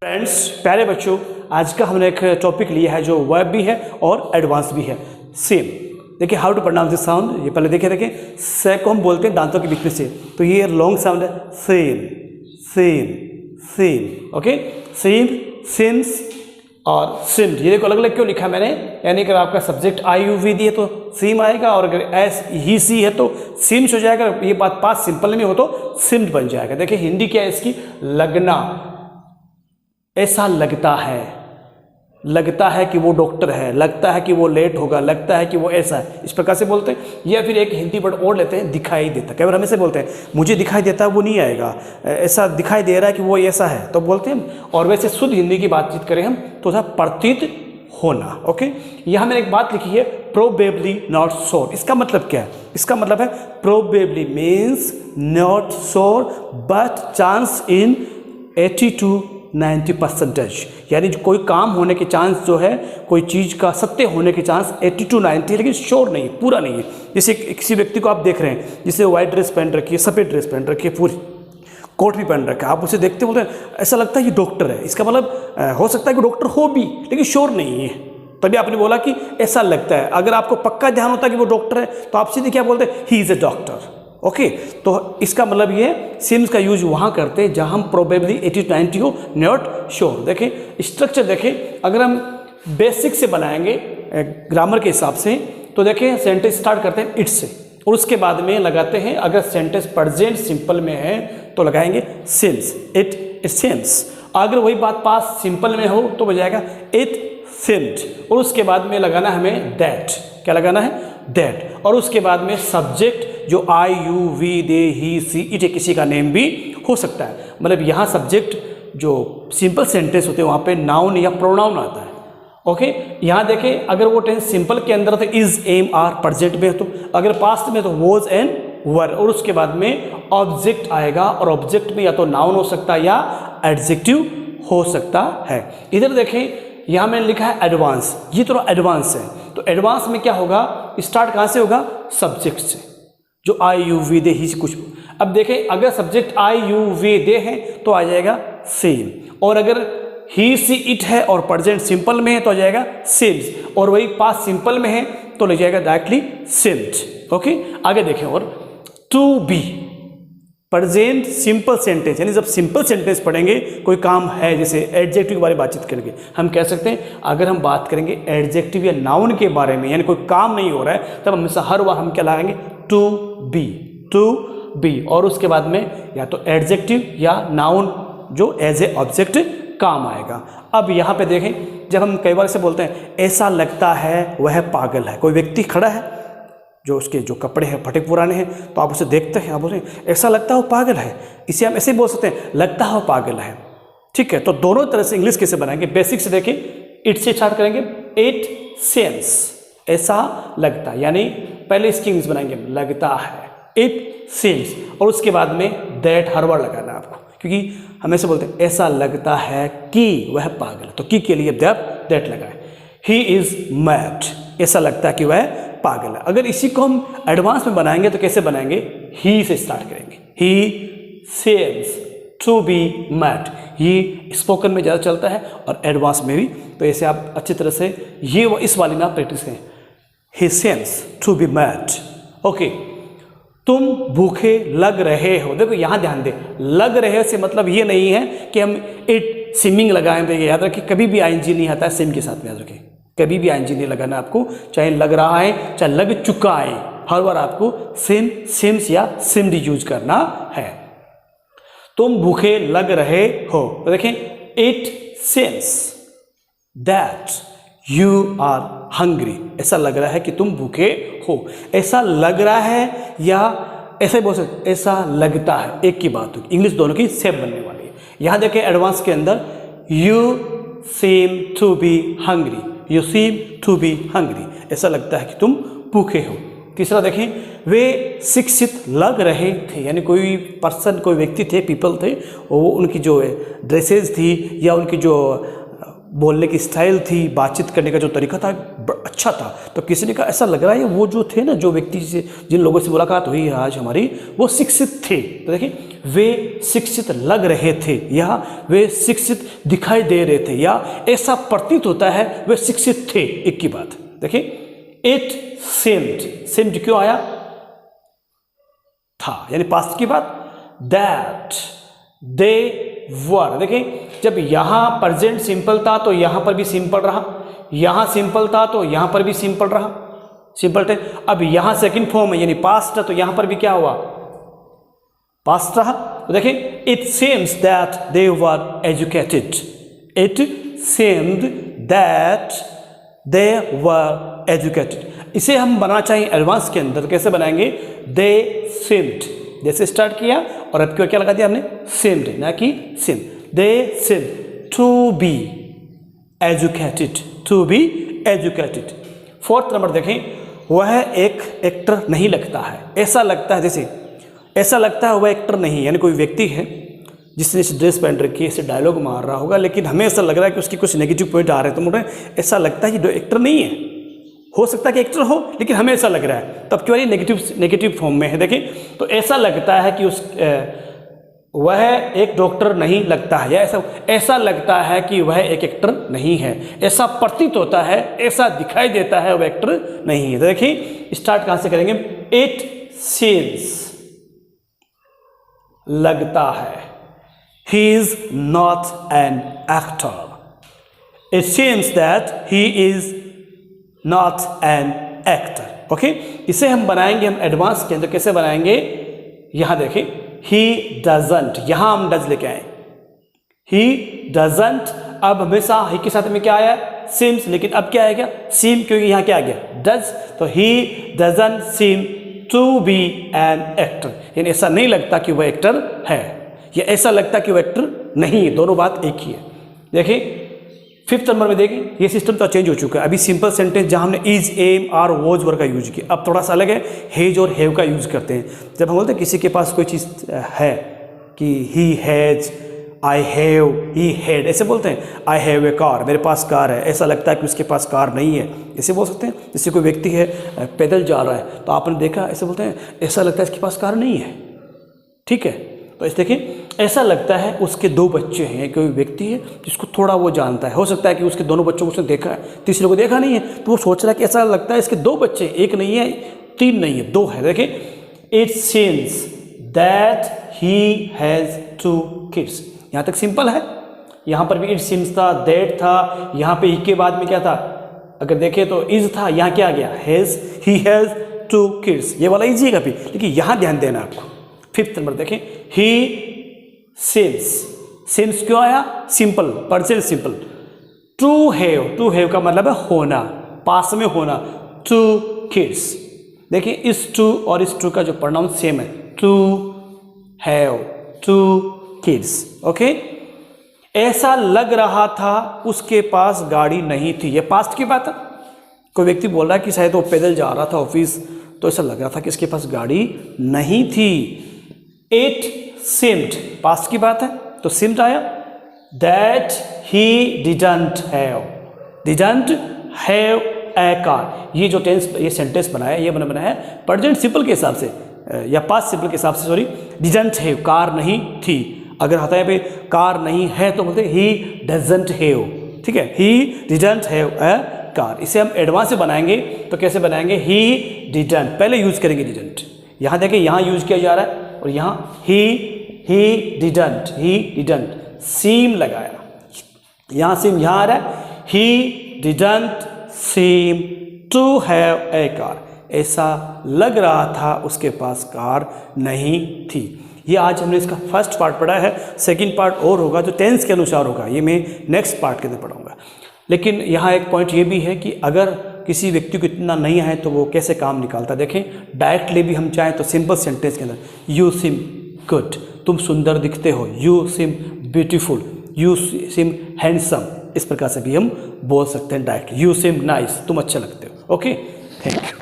Friends, प्यारे बच्चों, आज का हमने एक टॉपिक लिया है जो वर्ब भी है और एडवांस भी है। सेम देखिए, how to pronounce this sound. ये पहले देखिए से को हम बोलते हैं दांतों के बीच में से, तो ये लॉन्ग साउंड है same same same. Okay, same seems और सिम्ड, ये देखो अलग अलग क्यों लिखा मैंने, यानी अगर आपका सब्जेक्ट आई यू वी दिए तो सेम आएगा, और अगर एस ही सी है तो सिम्स हो जाएगा। ये बात पास सिंपल में हो तो सिम्ड बन जाएगा। देखिए हिंदी क्या है इसकी, लगना। ऐसा लगता है कि वो डॉक्टर है, लगता है कि वो लेट होगा, लगता है कि वो ऐसा है, इस प्रकार से बोलते हैं। या फिर एक हिंदी वर्ड और लेते हैं, दिखाई देता। कई बार हमें से बोलते हैं मुझे दिखाई देता है, वो नहीं आएगा, ऐसा दिखाई दे रहा है कि वो ऐसा है, तो बोलते हैं। और वैसे शुद्ध हिंदी की बातचीत करें हम तो था प्रतीत होना। ओके, यहाँ मैंने एक बात लिखी है, प्रोबेबली नॉट श्योर। इसका मतलब क्या है? इसका मतलब है probably means not sure but chance in 80 to 90%, यानी कोई काम होने के चांस जो है, कोई चीज़ का सत्य होने के चांस 80 to 90 है, लेकिन श्योर नहीं है, पूरा नहीं है। जैसे किसी व्यक्ति को आप देख रहे हैं जिसे व्हाइट ड्रेस पहन रखी है, सफ़ेद ड्रेस पहन रखी है, पूरी कोट भी पहन रखा है, आप उसे देखते बोलते हैं ऐसा लगता है ये डॉक्टर है। इसका मतलब हो सकता है कि डॉक्टर हो भी, लेकिन श्योर नहीं है, तभी आपने बोला कि ऐसा लगता है। अगर आपको पक्का ध्यान होता है कि वो डॉक्टर है तो आप सीधे क्या बोलते हैं, he is a doctor. Okay, तो इसका मतलब ये सिम्स का यूज वहाँ करते हैं जहाँ हम प्रोबेबली 80 to 90 हो, नॉट श्योर। देखें स्ट्रक्चर, देखें अगर हम बेसिक से बनाएंगे ग्रामर के हिसाब से, तो देखें सेंटेंस स्टार्ट करते हैं इट से, और उसके बाद में लगाते हैं, अगर सेंटेंस प्रेजेंट सिंपल में है तो लगाएंगे सिम्स, इट सिम्स। अगर वही बात पास सिंपल में हो तो हो जाएगा इट सिम्ड, और उसके बाद में लगाना हमें दैट। क्या लगाना है? दैट। और उसके बाद में सब्जेक्ट जो I you we they he she it, किसी का नेम भी हो सकता है। मतलब यहाँ सब्जेक्ट जो सिंपल सेंटेंस होते हैं वहाँ पे नाउन या प्रोनाउन आता है। ओके, यहाँ देखें अगर वो टेंस सिंपल के अंदर तो इज एम आर प्रेजेंट में, तो अगर पास्ट में तो वॉज एंड वर, और उसके बाद में ऑब्जेक्ट आएगा, और ऑब्जेक्ट में या तो नाउन हो सकता है या एडजेक्टिव हो सकता है। इधर देखें यहाँ मैंने लिखा है एडवांस, ये थोड़ा एडवांस है, तो एडवांस में क्या होगा, स्टार्ट कहाँ से होगा? सब्जेक्ट से, जो आई यू वी दे ही से कुछ। अब देखें अगर सब्जेक्ट आई यू वी दे है तो आ जाएगा सेम, और अगर ही सी इट है और प्रेजेंट सिंपल में है तो आ जाएगा सिम्स, और वही पास्ट सिंपल में है तो ले जाएगा डायरेक्टली सिम्ड। ओके, आगे देखें, और to be present simple sentence, यानी जब सिंपल सेंटेंस पढ़ेंगे कोई काम है, जैसे एडजेक्टिव के बारे में बातचीत करेंगे, हम कह सकते हैं अगर हम बात करेंगे एडजेक्टिव या नाउन के बारे में, यानी कोई काम नहीं हो रहा है, तब हमेशा हर बार हम क्या लगाएंगे? टू बी, और उसके बाद में या तो एडजेक्टिव या नाउन जो एज ए ऑब्जेक्ट काम आएगा। अब यहाँ पे देखें, जब हम कई बार से बोलते हैं ऐसा लगता है वह पागल है, कोई व्यक्ति खड़ा है जो उसके जो कपड़े हैं फटे पुराने हैं, तो आप उसे देखते हैं, आप बोलते हैं ऐसा लगता है वो पागल है। इसे हम ऐसे बोल सकते हैं लगता है वो पागल है। ठीक है, तो दोनों तरह से इंग्लिश कैसे बनाएंगे? बेसिक से देखें, इट से स्टार्ट करेंगे, इट सेम्स, ऐसा लगता है, यानी पहले इसकी इंग्लिश बनाएंगे लगता है, इट सेम्स, और उसके बाद में दैट हर बार लगाना है आपको, क्योंकि हमेशा बोलते हैं ऐसा लगता है कि वह पागल है, तो की के लिए दैट लगाए। ही इज मैड, ऐसा लगता है कि वह पागल है। अगर इसी को हम एडवांस में बनाएंगे तो कैसे बनाएंगे? ही से स्टार्ट करेंगे, ही सेम्स टू बी मैड। ये स्पोकन में ज़्यादा चलता है और एडवांस में भी, तो ऐसे आप अच्छी तरह से ये इस वाली में आप प्रैक्टिस करें, he seems to be mad. Okay, तुम भूखे लग रहे हो। देखो यहाँ ध्यान दे, लग रहे से मतलब ये नहीं है कि हम इट सिमिंग लगाएं, तो याद रखिए कभी भी आईएनजी नहीं आता है सिम के साथ में, याद रखिए कभी भी आईएनजी नहीं लगाना आपको, चाहे लग रहा है चाहे लग चुका है, हर बार आपको सिम, सिम्स या सिम्ड यूज करना है। तुम भूखे लग रहे हो, तो देखें it seems that you are hungry, ऐसा लग रहा है कि तुम भूखे हो। ऐसा लग रहा है या ऐसे बोल सकते ऐसा लगता है, एक की बात होगी, इंग्लिश दोनों की सेम बनने वाली है। यहाँ देखें एडवांस के अंदर, you seem to be hungry, you seem to be hungry, ऐसा लगता है कि तुम भूखे हो। तीसरा देखें, वे शिक्षित लग रहे थे, यानी कोई पर्सन, कोई व्यक्ति थे, पीपल थे, वो उनकी जो ड्रेसेस थी या उनकी जो बोलने की स्टाइल थी, बातचीत करने का जो तरीका था अच्छा था। तो किसी ने कहा ऐसा लग रहा है वो जो थे ना, जो व्यक्ति से जिन लोगों से मुलाकात हुई है आज हमारी, वो शिक्षित थे। तो देखिए वे शिक्षित लग रहे थे या वे शिक्षित दिखाई दे रहे थे या ऐसा प्रतीत होता है वे शिक्षित थे। एक की बात देखिए, इट सेम्ड क्यों आया? था, यानी पास्ट की बात। दैट दे वर, देखिए जब यहां प्रेजेंट सिंपल था तो यहां पर भी सिंपल रहा, यहां सिंपल था तो यहां पर भी सिंपल रहा, सिंपल थे। अब यहां सेकंड फॉर्म है यानी पास्ट है तो यहां पर भी क्या हुआ? पास्ट रहा। तो देखिए it seems that they were educated, it seemed that they were educated. इसे हम बनाना चाहिए एडवांस के अंदर, कैसे बनाएंगे? दे सीम्ड, जैसे स्टार्ट किया और अब क्यों क्या लगा दिया हमने? सीम्ड, ना कि seem. They seemed to be educated, to be educated. Fourth number देखें, वह एक एक्टर नहीं लगता है। ऐसा लगता है, जैसे ऐसा लगता है वह एक्टर नहीं, यानी कोई व्यक्ति है जिसने इस ड्रेस पहन रखी है, इसे डायलॉग मार रहा होगा, लेकिन हमें ऐसा लग रहा है कि उसकी कुछ नेगेटिव पॉइंट आ रहे हैं, तो मुझे ऐसा लगता है कि एक्टर नहीं है। हो सकता है कि एक्टर हो लेकिन हमें ऐसा लग रहा है, तब क्यों नेगेटिव फॉर्म में है। देखें तो ऐसा लगता है कि वह एक डॉक्टर नहीं लगता है, या ऐसा लगता है कि वह एक एक्टर नहीं है, ऐसा प्रतीत होता है, ऐसा दिखाई देता है वह एक्टर नहीं है। तो देखिए स्टार्ट कहां से करेंगे? इट सीम्स, लगता है। He is not an actor, it seems that he is not an actor. Okay, इसे हम बनाएंगे हम एडवांस के अंदर, कैसे बनाएंगे? यहां देखें, ही डजंट, यहां हम डज लेके आए, ही डजंट। अब हमेशा ही के साथ में क्या आया? सीम्स, लेकिन अब क्या आएगा? सीम, क्योंकि यहां क्या आ गया? डज। तो he doesn't seem to be an actor, यानी ऐसा नहीं लगता कि वह एक्टर है, या ऐसा लगता कि वह एक्टर नहीं है, दोनों बात एक ही है। देखिए फिफ्थ नंबर में देखिए, ये सिस्टम तो चेंज हो चुका है। अभी सिंपल सेंटेंस जहां हमने इज, एम, आर, वॉज, वर का यूज किया, अब थोड़ा सा अलग है, हेज और हैव का यूज करते हैं। जब हम बोलते हैं किसी के पास कोई चीज़ है कि he has, I have, he had, ऐसे बोलते हैं। आई हैव ए कार, मेरे पास कार है, ऐसा लगता है कि उसके पास कार नहीं है, ऐसे बोल सकते हैं। जैसे कोई व्यक्ति है पैदल जा रहा है तो आपने देखा, ऐसे बोलते हैं ऐसा लगता है इसके पास कार नहीं है, ठीक है। तो इस देखिए ऐसा लगता है उसके दो बच्चे हैं, कोई व्यक्ति है जिसको थोड़ा वो जानता है, हो सकता है कि उसके दोनों बच्चों को उसने देखा है, तीसरे को देखा नहीं है, तो वो सोच रहा है कि ऐसा लगता है इसके दो बच्चे, एक नहीं है, तीन नहीं है, दो है। देखिए it seems that he has two kids, यहाँ तक सिंपल है। यहाँ पर भी इट सीम्स था, दैट था, यहाँ पे ही के बाद में क्या था? अगर देखें तो इज था, यहाँ क्या आ गया? Has, he has two kids, ये वाला इजी है काफी, लेकिन यहाँ ध्यान देना आपको। फिफ्थ नंबर देखें, ही सीम्स, सीम्स क्यों आया? Simple, present simple. To have का मतलब है होना, पास में होना, टू किड्स। देखिए इस टू और इस टू का जो प्रोनाउन सेम है, to have two kids. Okay, ऐसा लग रहा था उसके पास गाड़ी नहीं थी, ये पास्ट की बात है। कोई व्यक्ति बोल रहा है कि शायद वो पैदल जा रहा था ऑफिस, तो ऐसा लग रहा था कि इसके पास गाड़ी नहीं थी। इट सीम्ड, पास्ट की बात है तो सीम्ड आया। That he didn't have a car, ये जो टेंस, ये सेंटेंस बनाया, ये मैंने बनाया प्रेजेंट सिंपल के हिसाब से या पास्ट सिंपल के हिसाब से, सॉरी। डिडंट हैव, कार नहीं थी। अगर होता है पे कार नहीं है तो बोलते ही डजंट हैव, ठीक है। He didn't have a car. इसे हम एडवांस से बनाएंगे तो कैसे बनाएंगे? ही डिडंट, पहले यूज करेंगे डिडंट। यहाँ देखिए यहाँ यूज किया जा रहा है और यहाँ ही डिडंट, सीम लगाया, यहाँ सीम यहाँ आ रहा है। He didn't seem to have a car, ऐसा लग रहा था उसके पास कार नहीं थी। ये आज हमने इसका फर्स्ट पार्ट पढ़ा है, सेकंड पार्ट और होगा जो टेंस के अनुसार होगा, ये मैं नेक्स्ट पार्ट के अंदर पढ़ाऊंगा। लेकिन यहाँ एक पॉइंट ये भी है कि अगर किसी व्यक्ति को इतना नहीं आए तो वो कैसे काम निकालता है। देखें डायरेक्टली भी हम चाहें तो सिंपल सेंटेंस के अंदर, यू सिम गुड, तुम सुंदर दिखते हो, you SIM beautiful, you SIM handsome, इस प्रकार से भी हम बोल सकते हैं डायरेक्ट। यू सिम नाइस, तुम अच्छे लगते हो। Okay, thank you.